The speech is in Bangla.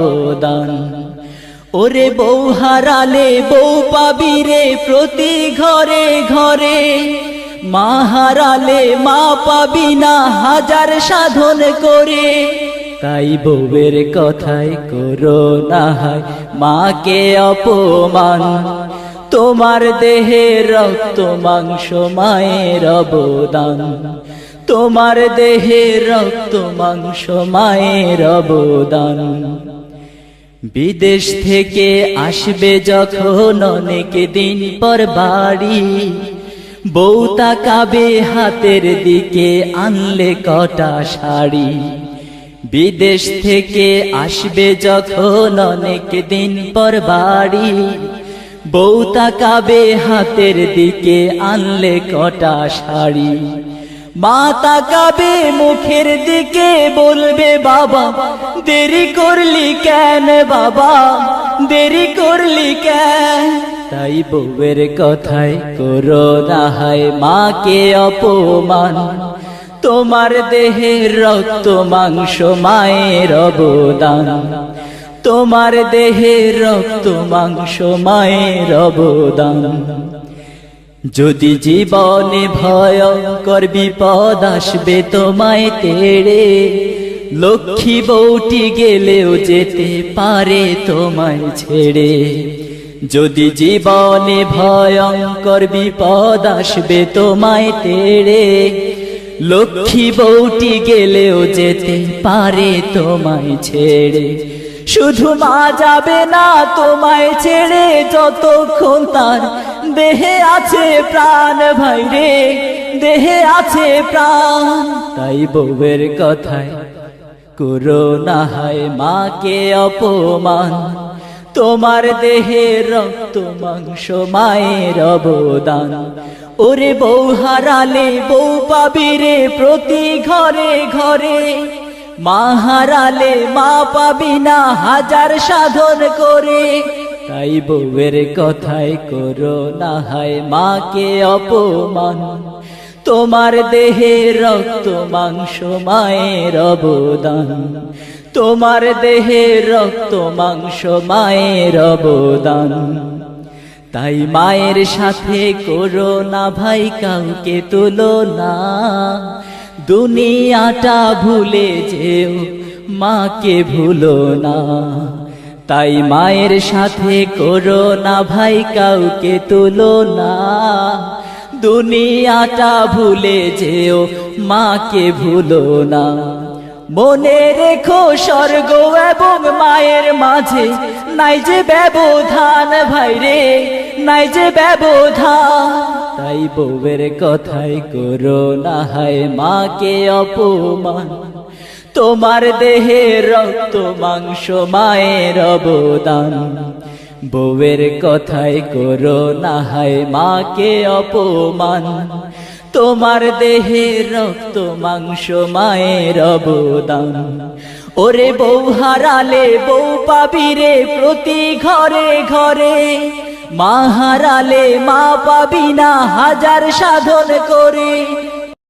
অবদান। ওরে বউ হারালে বউ পাবি রে প্রতি ঘরে ঘরে, মা হারালে মা পাবি না হাজার সাধন করে। তাই বউয়ের কথায় করো না হায় মাকে অপমান, তোমার দেহে রক্ত মাংস মায়ের অবদান, তোমার দেহে রক্ত মাংস মায়ের অবদান। বিদেশ থেকে আসবে যখন অনেক দিন পর বাড়ি, বউ তাকাবে হাতের দিকে আনলে কটা শাড়ি। বিদেশ থেকে আসবে যখন অনেক দিন পর বাড়ি, বউ তাকাবে হাতের দিকে আনলে কটা শাড়ি। মা তাকাবে মুখের দিকে বলবে বাবা দেরি করলি কেন, বাবা দেরি করলি কেন। তাই বউয়ের কথায় করো না হায় মাকে অপমান, তোমার দেহের রক্ত মাংস মায়ের অবদান, তোমার দেহের রক্ত মাংস মায়ের অবদান। যদি জীবনে ভয়ঙ্কর বিপদ আসবে তোমায় তেড়ে, লক্ষ্মী বউটি গেলেও যেতে পারে তোমায় ছেড়ে। যদি জীবনে ভয়ঙ্কর বিপদ আসবে তোমায় তেড়ে, লক্ষ্মী বউটি গেলেও যেতে পারে তোমায় ছেড়ে। শুধু মা যাবে না তোমায় ছেড়ে যতক্ষণ তার দেহে আছে প্রাণ, ভাই রে দেহে আছে প্রাণ। তাই বউয়ের কথায় করো না হায় মাকে অপমান, তোমার দেহে রক্ত মাংস মায়ের অবদান। ওরে বউ হারালে বউ পাবি রে প্রতি ঘরে ঘরে, মা হারালে মা পাবি না হাজার সাধন করে। তাই বউয়ের কথায় করো না হায় মাকে অপমান, তোমার দেহে রক্ত মাংস মায়ের অবদান, তোমার দেহে রক্ত মাংস মায়ের অবদান। তাই মায়ের সাথে করো না ভাই কাউকে তুলনা, দুনিয়াটা ভুলে যেও মাকে ভুলো না। তাই মায়ের সাথে করো না ভাই কাউকে তুলনা, দুনিয়াটা ভুলে যেও মাকে ভুলো না। মনে রেখো স্বর্গ এবং মায়ের মাঝে নাই যে ব্যবধান, ভাই রে নাই যে ব্যবধান। তাই বউয়ের কথায় করো না হায় মাকে অপমান, তোমার দেহে রক্ত মাংস মায়ের অবদান। বউয়ের কথায় করো না হায় মাকে অপমান, তোমার দেহে রক্ত মাংস মায়ের অবদান। ওরে বউ হারালে বউ পাবি রে প্রতি ঘরে ঘরে, মা হারালে মা পাবি না হাজার সাধন করে।